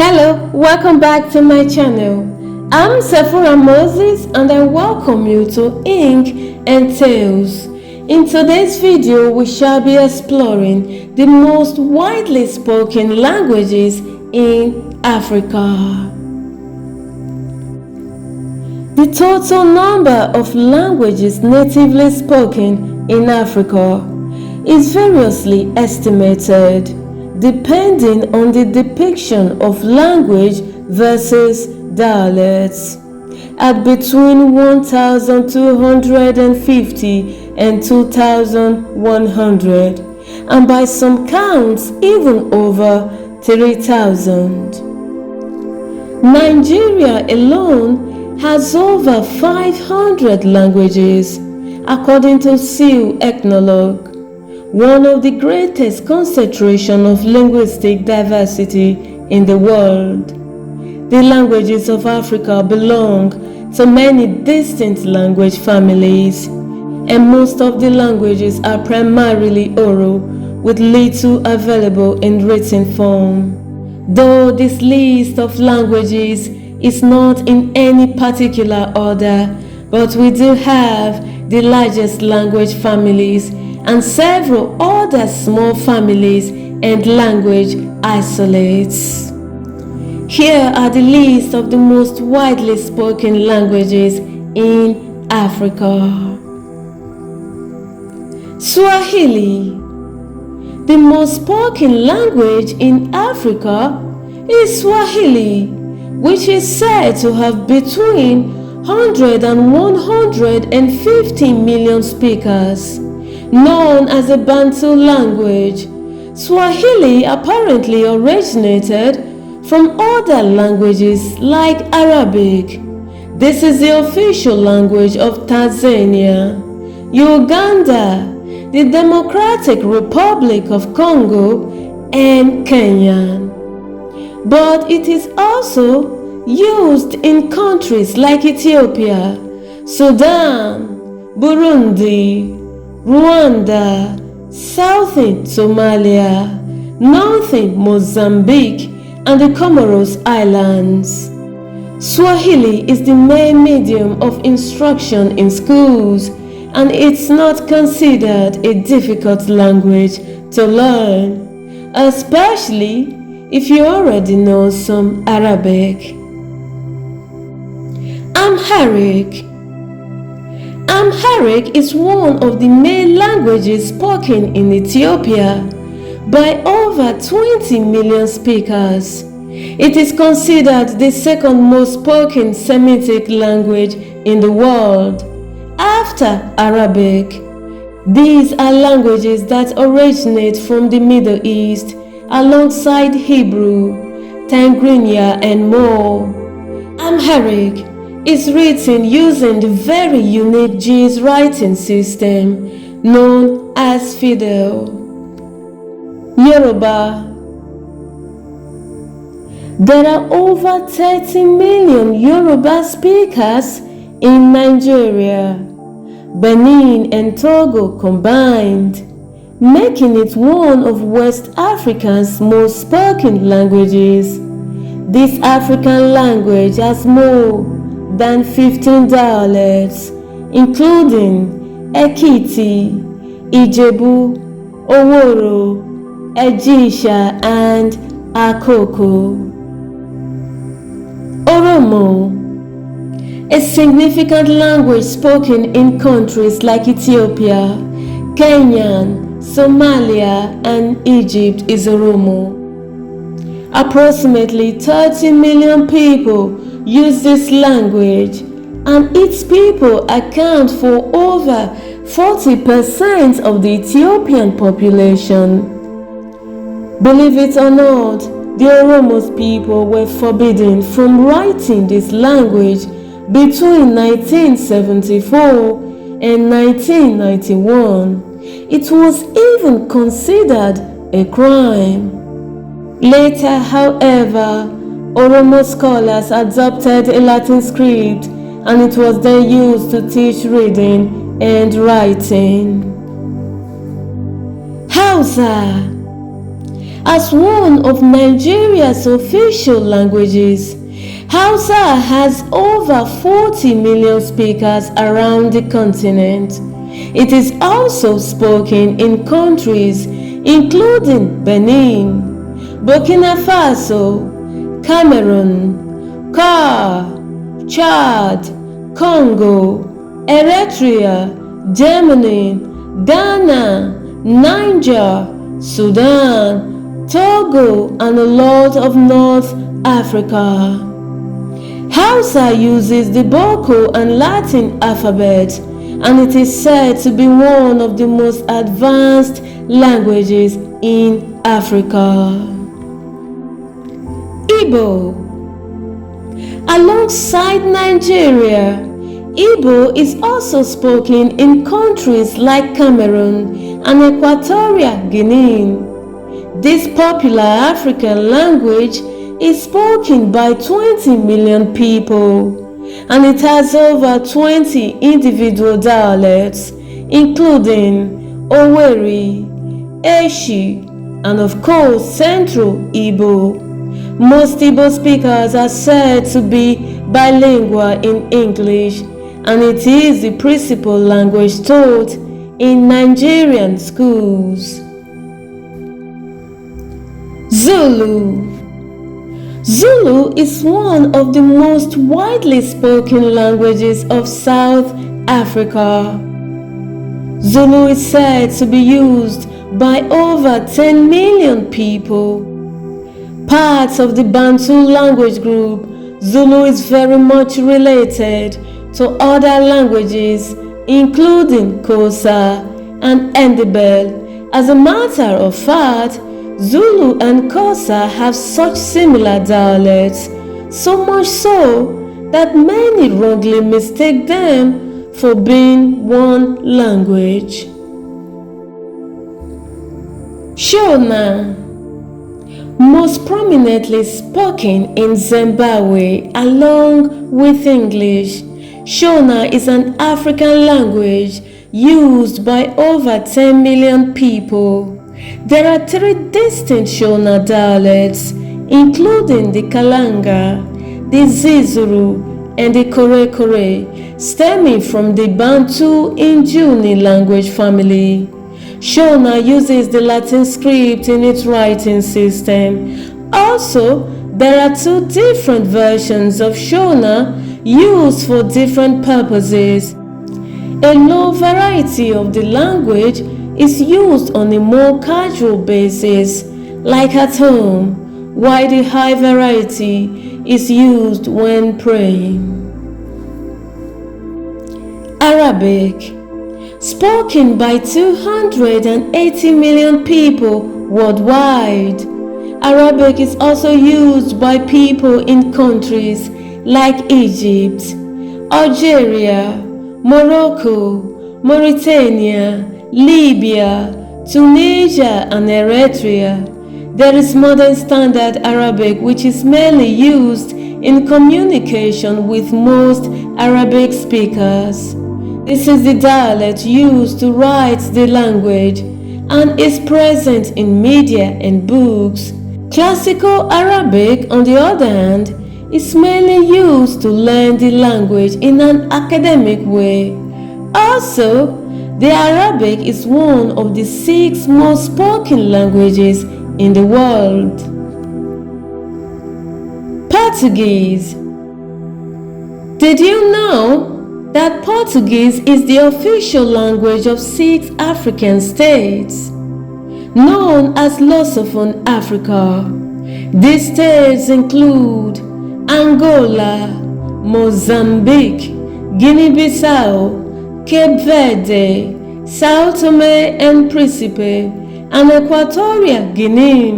Hello, welcome back to my channel. I'm Sephora Moses and I welcome you to Ink and Tales. In today's video, we shall be exploring the most widely spoken languages in Africa. The total number of languages natively spoken in Africa is variously estimated, depending on the depiction of language versus dialects, at between 1,250 and 2,100, and by some counts even over 3,000. Nigeria alone has over 500 languages, according to SIL Ethnologue, one of the greatest concentration of linguistic diversity in the world. The languages of Africa belong to many distinct language families, and most of the languages are primarily oral, with little available in written form. Though this list of languages is not in any particular order, but we do have the largest language families and several other small families and language isolates. Here are the list of the most widely spoken languages in Africa. Swahili. The most spoken language in Africa is Swahili, which is said to have between 100 and 150 million speakers. Known as a Bantu language, Swahili apparently originated from other languages like Arabic. This is the official language of Tanzania, Uganda, the Democratic Republic of Congo, and Kenya. But it is also used in countries like Ethiopia, Sudan, Burundi, Rwanda, southern Somalia, northern Mozambique, and the Comoros Islands. Swahili is the main medium of instruction in schools, and it's not considered a difficult language to learn, especially if you already know some Arabic. Amharic. Amharic is one of the main languages spoken in Ethiopia by over 20 million speakers. It is considered the second most spoken Semitic language in the world, after Arabic. These are languages that originate from the Middle East alongside Hebrew, Tigrinya, and more. Amharic is written using the very unique Ge'ez writing system known as Fidel. Yoruba. There are over 30 million Yoruba speakers in Nigeria, Benin, and Togo combined, making it one of West Africa's most spoken languages. This African language has more than 15 dialects, including Ekiti, Ijebu, Oworo, Ejisha, and Akoko. Oromo, a significant language spoken in countries like Ethiopia, Kenya, Somalia, and Egypt, is Oromo. Approximately 30 million people use this language, and its people account for over 40% of the Ethiopian population. Believe it or not, the Oromo people were forbidden from writing this language between 1974 and 1991. It was even considered a crime. Later, however, Oromo scholars adopted a Latin script, and it was then used to teach reading and writing. Hausa. As one of Nigeria's official languages, Hausa has over 40 million speakers around the continent. It is also spoken in countries including Benin, Burkina Faso, Cameroon, Chad, Congo, Eritrea, Germany, Ghana, Niger, Sudan, Togo, and a lot of North Africa. Hausa uses the Boko and Latin alphabet, and it is said to be one of the most advanced languages in Africa. Igbo. Alongside Nigeria, Igbo is also spoken in countries like Cameroon and Equatorial Guinea. This popular African language is spoken by 20 million people, and it has over 20 individual dialects, including Oweri, Eshi, and of course Central Igbo. Most Igbo speakers are said to be bilingual in English, and it is the principal language taught in Nigerian schools. Zulu. Zulu is one of the most widely spoken languages of South Africa. Zulu is said to be used by over 10 million people. Parts of the Bantu language group, Zulu is very much related to other languages including Xhosa and Ndebele. As a matter of fact, Zulu and Xhosa have such similar dialects, so much so that many wrongly mistake them for being one language. Shona. Most prominently spoken in Zimbabwe along with English, Shona is an African language used by over 10 million people. There are 3 distinct Shona dialects, including the Kalanga, the Zizuru, and the Kore, stemming from the Bantu Injuni language family. Shona uses the Latin script in its writing system. Also, there are 2 different versions of Shona used for different purposes. A low variety of the language is used on a more casual basis, like at home, while the high variety is used when praying. Arabic. Spoken by 280 million people worldwide, Arabic is also used by people in countries like Egypt, Algeria, Morocco, Mauritania, Libya, Tunisia, and Eritrea. There is modern standard Arabic, which is mainly used in communication with most Arabic speakers. This is the dialect used to write the language and is present in media and books. Classical Arabic, on the other hand, is mainly used to learn the language in an academic way. Also, the Arabic is one of the 6 most spoken languages in the world. Portuguese. Did you know that Portuguese is the official language of 6 African states, known as Lusophone Africa? These states include Angola, Mozambique, Guinea-Bissau, Cape Verde, Sao Tome and Principe, and Equatorial Guinea.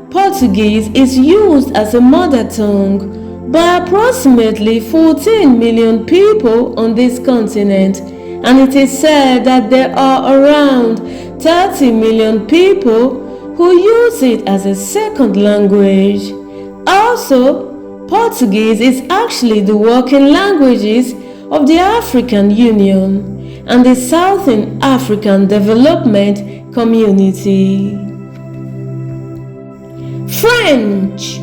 Portuguese is used as a mother tongue by approximately 14 million people on this continent, and it is said that there are around 30 million people who use it as a second language. Also, Portuguese is actually the working languages of the African Union and the Southern African Development Community. French.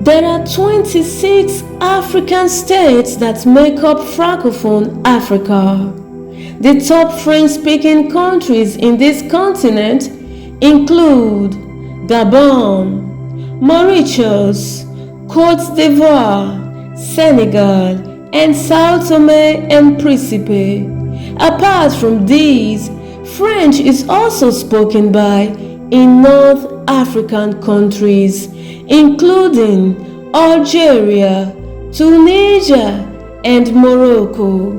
There are 26 African states that make up Francophone Africa. The top French-speaking countries in this continent include Gabon, Mauritius, Côte d'Ivoire, Senegal, and Sao Tome and Principe. Apart from these, French is also spoken by in North African countries, including Algeria, Tunisia, and Morocco.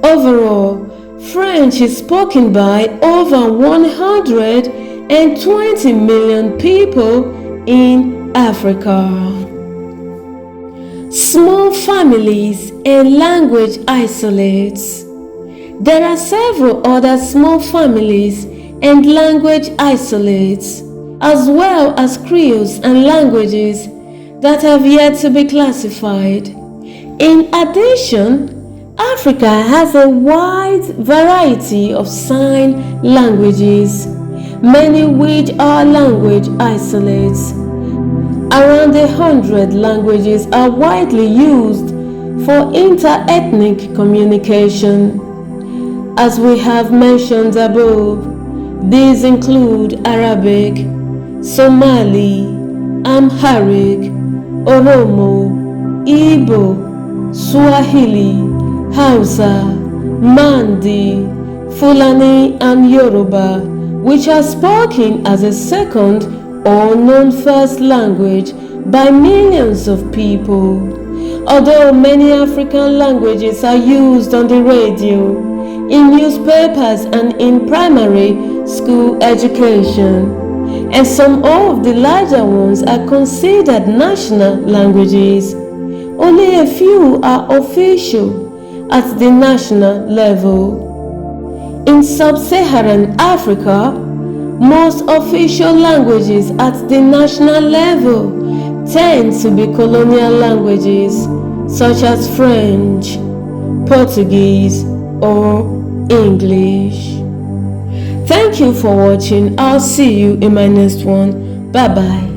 Overall, French is spoken by over 120 million people in Africa. Small families and language isolates. There are several other small families and language isolates, as well as creoles and languages that have yet to be classified. In addition, Africa has a wide variety of sign languages, many which are language isolates. Around 100 languages are widely used for inter-ethnic communication. As we have mentioned above, these include Arabic, Somali, Amharic, Oromo, Igbo, Swahili, Hausa, Mandi, Fulani, and Yoruba, which are spoken as a second or non-first language by millions of people. Although many African languages are used on the radio, in newspapers, and in primary school education, and some of the larger ones are considered national languages, only a few are official at the national level. In sub-Saharan Africa, most official languages at the national level tend to be colonial languages such as French, Portuguese, or English. Thank you for watching. I'll see you in my next one. Bye bye.